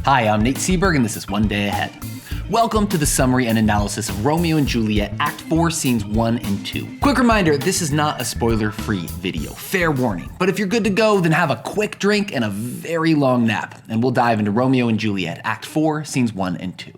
Hi, I'm Nate Seberg, and this is One Day Ahead. Welcome to the summary and analysis of Romeo and Juliet, Act 4, Scenes 1 and 2. Quick reminder, this is not a spoiler-free video, fair warning. But if you're good to go, then have a quick drink and a very long nap, and we'll dive into Romeo and Juliet, Act 4, Scenes 1 and 2.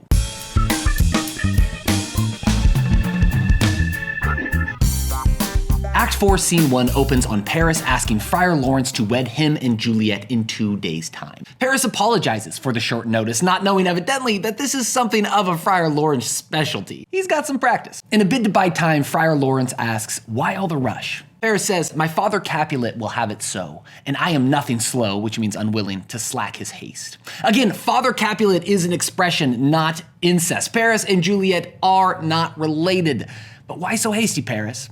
Act 4, Scene 1 opens on Paris asking Friar Lawrence to wed him and Juliet in 2 days' time. Paris apologizes for the short notice, not knowing evidently that this is something of a Friar Lawrence specialty. He's got some practice. In a bid to buy time, Friar Lawrence asks, "Why all the rush?" Paris says, "My father Capulet will have it so, and I am nothing slow," which means unwilling, "to slack his haste." Again, Father Capulet is an expression, not incest. Paris and Juliet are not related. But why so hasty, Paris?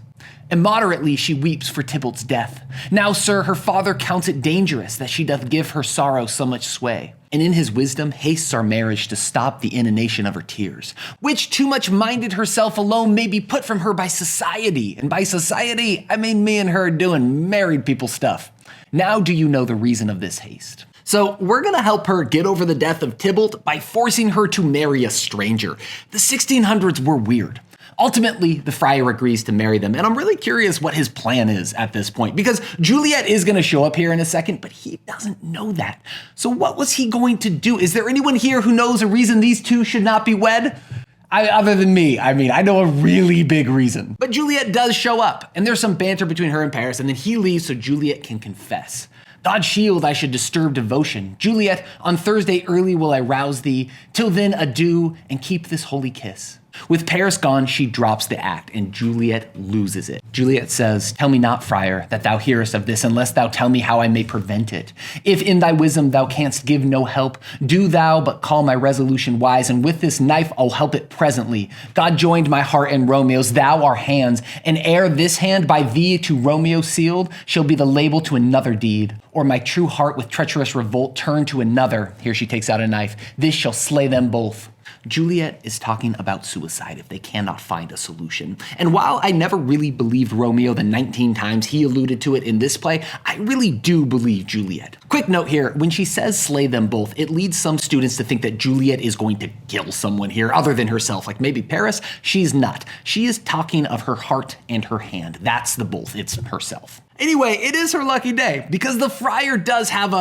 Immoderately she weeps for Tybalt's death. Now, sir, her father counts it dangerous that she doth give her sorrow so much sway, and in his wisdom hastes our marriage to stop the inundation of her tears, which too much minded herself alone may be put from her by society. And by society, I mean me and her doing married people stuff. Now do you know the reason of this haste? So we're gonna help her get over the death of Tybalt by forcing her to marry a stranger. The 1600s were weird. Ultimately, the friar agrees to marry them, and I'm really curious what his plan is at this point, because Juliet is going to show up here in a second, but he doesn't know that. So what was he going to do? Is there anyone here who knows a reason these two should not be wed? Other than me, I know a really big reason. But Juliet does show up, and there's some banter between her and Paris, and then he leaves so Juliet can confess. God shield I should disturb devotion. Juliet, on Thursday early will I rouse thee. Till then adieu, and keep this holy kiss. With Paris gone, she drops the act, and Juliet loses it. Juliet says, "Tell me not, friar, that thou hearest of this, unless thou tell me how I may prevent it. If in thy wisdom thou canst give no help, do thou but call my resolution wise, and with this knife I'll help it presently. God joined my heart and Romeo's, thou our hands, and ere this hand by thee to Romeo sealed shall be the label to another deed. Or my true heart with treacherous revolt turn to another," here she takes out a knife, "this shall slay them both." Juliet is talking about suicide if they cannot find a solution. And while I never really believed Romeo the 19 times he alluded to it in this play, I really do believe Juliet. Quick note here, when she says slay them both, it leads some students to think that Juliet is going to kill someone here other than herself, like maybe Paris. She's not. She is talking of her heart and her hand. That's the both, it's herself. Anyway, it is her lucky day because the friar does have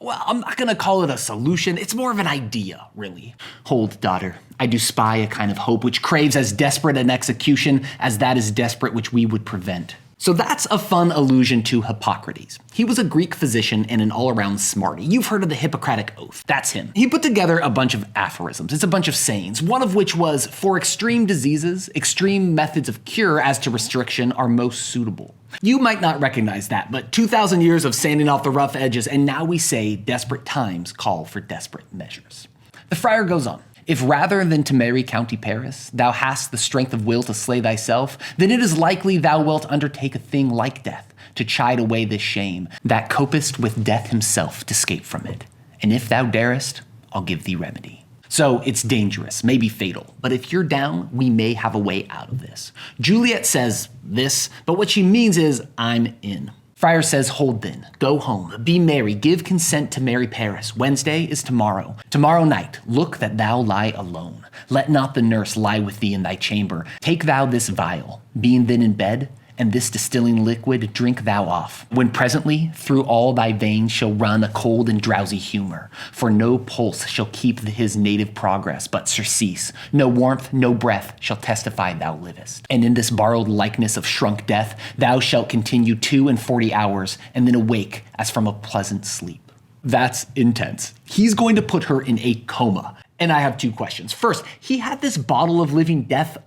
well, I'm not gonna call it a solution. It's more of an idea, really. "Hold, daughter, I do spy a kind of hope which craves as desperate an execution as that is desperate which we would prevent." So that's a fun allusion to Hippocrates. He was a Greek physician and an all-around smarty. You've heard of the Hippocratic Oath. That's him. He put together a bunch of aphorisms. It's a bunch of sayings, one of which was, "For extreme diseases, extreme methods of cure as to restriction are most suitable." You might not recognize that, but 2,000 years of sanding off the rough edges, and now we say desperate times call for desperate measures. The friar goes on. "If rather than to marry County Paris, thou hast the strength of will to slay thyself, then it is likely thou wilt undertake a thing like death, to chide away this shame, that copest with death himself to escape from it. And if thou darest, I'll give thee remedy." So it's dangerous, maybe fatal, but if you're down, we may have a way out of this. Juliet says this, but what she means is, "I'm in." Friar says, "Hold then, go home, be merry, give consent to marry Paris. Wednesday is tomorrow. Tomorrow night, look that thou lie alone. Let not the nurse lie with thee in thy chamber. Take thou this vial, being then in bed, and this distilling liquid drink thou off, when presently through all thy veins shall run a cold and drowsy humor, for no pulse shall keep his native progress, but surcease, no warmth, no breath shall testify thou livest. And in this borrowed likeness of shrunk death, thou shalt continue 42 hours, and then awake as from a pleasant sleep." That's intense. He's going to put her in a coma. And I have 2 questions. First, he had this bottle of living death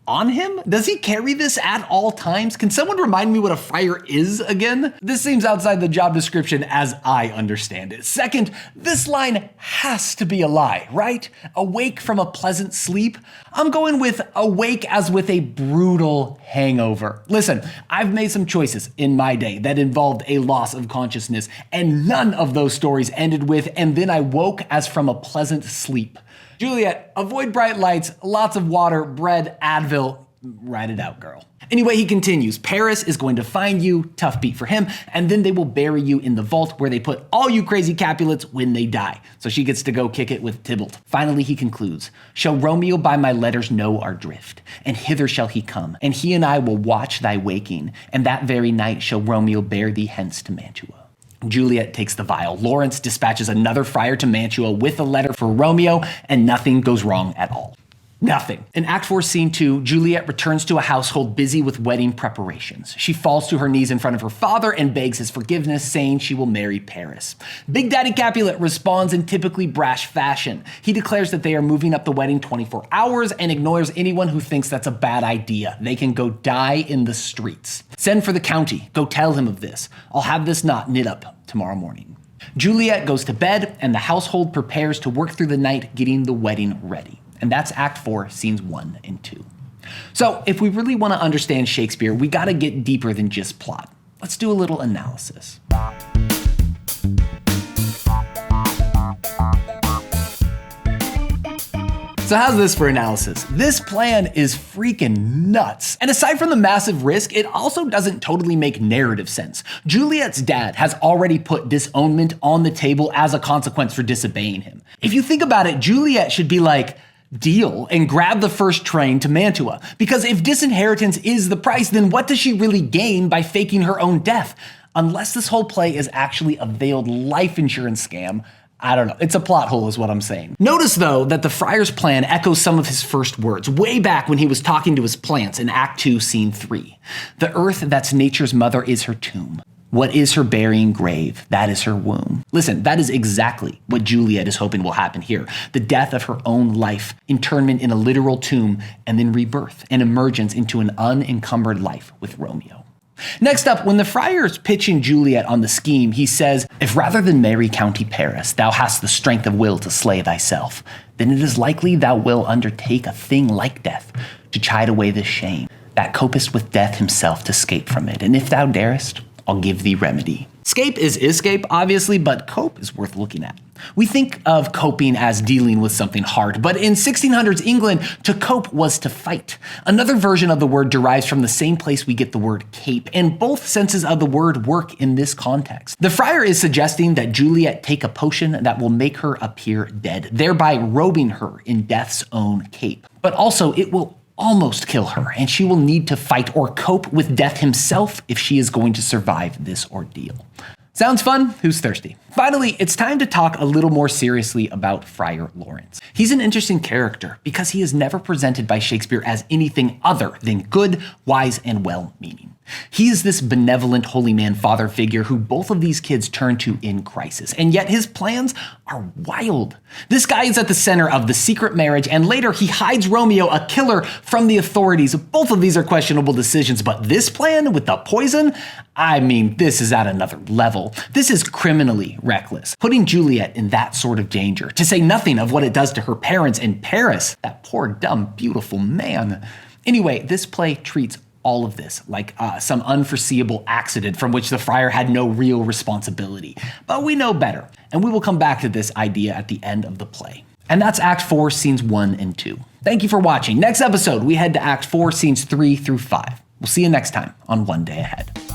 on him? Does he carry this at all times? Can someone remind me what a friar is again? This seems outside the job description as I understand it. Second, this line has to be a lie, right? Awake from a pleasant sleep? I'm going with awake as with a brutal hangover. Listen, I've made some choices in my day that involved a loss of consciousness, and none of those stories ended with, "and then I woke as from a pleasant sleep." Juliet, avoid bright lights, lots of water, bread, Advil. ride it out, girl. Anyway, he continues, Paris is going to find you, tough beat for him, and then they will bury you in the vault where they put all you crazy Capulets when they die. So she gets to go kick it with Tybalt. Finally, he concludes, shall Romeo by my letters know our drift, and hither shall he come, and he and I will watch thy waking, and that very night shall Romeo bear thee hence to Mantua. Juliet takes the vial. Lawrence dispatches another friar to Mantua with a letter for Romeo, and nothing goes wrong at all. Nothing. In Act 4, Scene 2, Juliet returns to a household busy with wedding preparations. She falls to her knees in front of her father and begs his forgiveness, saying she will marry Paris. Big Daddy Capulet responds in typically brash fashion. He declares that they are moving up the wedding 24 hours and ignores anyone who thinks that's a bad idea. They can go die in the streets. Send for the county. Go tell him of this. I'll have this knot knit up tomorrow morning. Juliet goes to bed, and the household prepares to work through the night getting the wedding ready. And that's Act 4, Scenes 1 and 2. So if we really want to understand Shakespeare, we gotta get deeper than just plot. Let's do a little analysis. So how's this for analysis? This plan is freaking nuts. And aside from the massive risk, it also doesn't totally make narrative sense. Juliet's dad has already put disownment on the table as a consequence for disobeying him. If you think about it, Juliet should be like, deal, and grab the first train to Mantua. Because if disinheritance is the price, then what does she really gain by faking her own death? Unless this whole play is actually a veiled life insurance scam, I don't know. It's a plot hole is what I'm saying. Notice though that the friar's plan echoes some of his first words way back when he was talking to his plants in Act 2, Scene 3. The earth that's nature's mother is her tomb. What is her burying grave? That is her womb. Listen, that is exactly what Juliet is hoping will happen here. The death of her own life, internment in a literal tomb, and then rebirth and emergence into an unencumbered life with Romeo. Next up, when the friar is pitching Juliet on the scheme, he says, if rather than marry County Paris, thou hast the strength of will to slay thyself, then it is likely thou will undertake a thing like death, to chide away this shame, that copest with death himself to scape from it. And if thou darest, I'll give thee remedy. Scape is escape, obviously, but cope is worth looking at. We think of coping as dealing with something hard, but in 1600s England, to cope was to fight. Another version of the word derives from the same place we get the word cape, and both senses of the word work in this context. The friar is suggesting that Juliet take a potion that will make her appear dead, thereby robing her in death's own cape. But also, it will almost kill her, and she will need to fight or cope with death himself if she is going to survive this ordeal. Sounds fun? Who's thirsty? Finally, it's time to talk a little more seriously about Friar Lawrence. He's an interesting character because he is never presented by Shakespeare as anything other than good, wise, and well-meaning. He is this benevolent holy man father figure who both of these kids turn to in crisis, and yet his plans are wild. This guy is at the center of the secret marriage, and later he hides Romeo, a killer, from the authorities. Both of these are questionable decisions, but this plan with the poison, I mean, this is at another level. This is criminally reckless, putting Juliet in that sort of danger, to say nothing of what it does to her parents and Paris, that poor, dumb, beautiful man. Anyway, this play treats all of this like some unforeseeable accident from which the friar had no real responsibility. But we know better, and we will come back to this idea at the end of the play. And that's Act 4, Scenes 1 and 2. Thank you for watching. Next episode, we head to Act 4, Scenes 3 through 5. We'll see you next time on One Day Ahead.